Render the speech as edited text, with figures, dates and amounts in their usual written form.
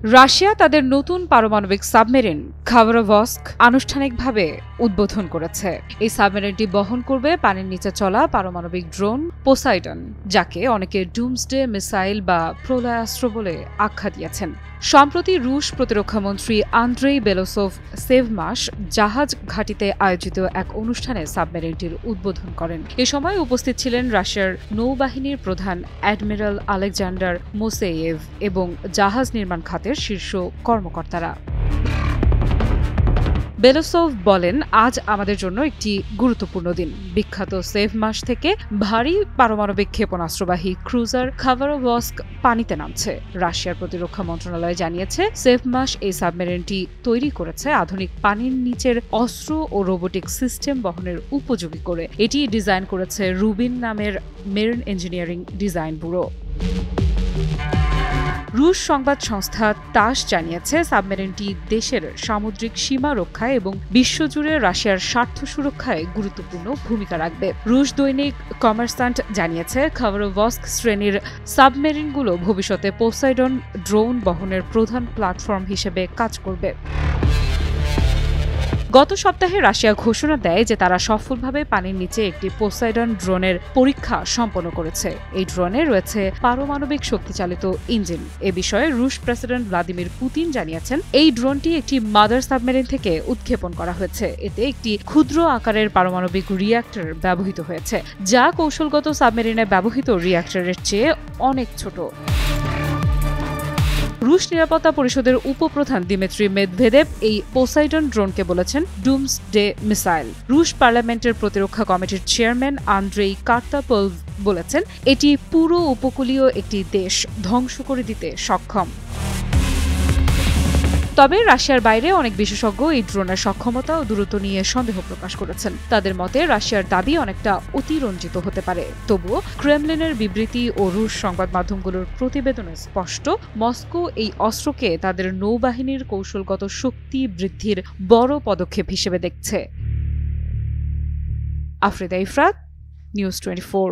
Russia তাদের নতুন পারমাণবিক সাবমেরিন খাবারভস্ক আনুষ্ঠানিকভাবে উদ্বোধন করেছে। এই সাবমেরিনটি বহন করবে পানির নিচে চলা পারমাণবিক ড্রোন পোসাইডন, যাকে অনেকে ডুমসডে মিসাইল বা প্রলয়াস্ত্র বলে আখ্যা দিয়েছেন। সম্প্রতি রুশ প্রতিরক্ষামন্ত্রী আন্দ্রেই বেলোসভ সেভমাস জাহাজ ঘাঁটিতে আয়োজিত এক অনুষ্ঠানে সাবমেরিনটির উদ্বোধন করেন। এ সময় উপস্থিত ছিলেন রাশিয়ার নৌবাহিনীর প্রধান অ্যাডমিরাল আলেকজান্ডার মোসেয়েভ এবং জাহাজ নির্মাণ খাতের শীর্ষ কর্মকর্তারা। বেলোসভ বলেন, আজ আমাদের জন্য একটি গুরুত্বপূর্ণ দিন। বিখ্যাত সেভমাস থেকে ভারী পারমাণবিক ক্ষেপণাস্ত্রবাহী ক্রুজার খাবারভস্ক পানিতে নামছে। রাশিয়ার প্রতিরক্ষা মন্ত্রণালয় জানিয়েছে, সেভমাস এই সাবমেরিনটি তৈরি করেছে আধুনিক পানির নিচের অস্ত্র ও রোবোটিক সিস্টেম বহনের উপযোগী করে। এটি ডিজাইন করেছে রুবিন নামের মেরিন ইঞ্জিনিয়ারিং ডিজাইন ব্যুরো। রুশ সংবাদ সংস্থা তাস জানিয়েছে, সাবমেরিনটি দেশের সামুদ্রিক সীমা রক্ষায় এবং বিশ্বজুড়ে রাশিয়ার স্বার্থ সুরক্ষায় গুরুত্বপূর্ণ ভূমিকা রাখবে। রুশ দৈনিক কমার্সান্ট জানিয়েছে, খাবারভস্ক শ্রেণীর সাবমেরিনগুলো ভবিষ্যতে পোসাইডন ড্রোন বহনের প্রধান প্ল্যাটফর্ম হিসেবে কাজ করবে। গত সপ্তাহে রাশিয়া ঘোষণা দেয় যে তারা সফলভাবে পানির নিচে একটি পোসাইডন ড্রোনের পরীক্ষা সম্পন্ন করেছে। এই ড্রোনে রয়েছে পারমাণবিক শক্তিচালিত ইঞ্জিন। এ বিষয়ে রুশ প্রেসিডেন্ট ভ্লাদিমির পুতিন জানিয়েছেন, এই ড্রোনটি একটি মাদার সাবমেরিন থেকে উৎক্ষেপণ করা হয়েছে। এতে একটি ক্ষুদ্র আকারের পারমাণবিক রিয়্যাক্টর ব্যবহৃত হয়েছে, যা কৌশলগত সাবমেরিনে ব্যবহৃত রিয়্যাক্টরের চেয়ে অনেক ছোট। রুশ নিরাপত্তা পরিষদের উপপ্রধান দিমিত্রি মেদভেদেভ এই পোসাইডন ড্রোনকে বলেছেন ডুমসডে মিসাইল। রুশ পার্লামেন্টের প্রতিরক্ষা কমিটির চেয়ারম্যান আন্দ্রেই কার্তাপোভ বলেছেন, এটি পুরো উপকূলীয় একটি দেশ ধ্বংস করে দিতে সক্ষম। তবে রাশিয়ার বাইরে অনেক বিশেষজ্ঞ এই ড্রোনের সক্ষমতা ও দূরত্ব নিয়ে সন্দেহ প্রকাশ করেছেন। তাদের মতে রাশিয়ার দাবি অনেকটা অতিরঞ্জিত হতে পারে। তবুও ক্রেমলিনের বিবৃতি ও রুশ সংবাদ মাধ্যমগুলোর প্রতিবেদনে স্পষ্ট, মস্কো এই অস্ত্রকে তাদের নৌবাহিনীর কৌশলগত শক্তি বৃদ্ধির বড় পদক্ষেপ হিসেবে দেখছে। আফরিদা ইফরাত, নিউজ 24।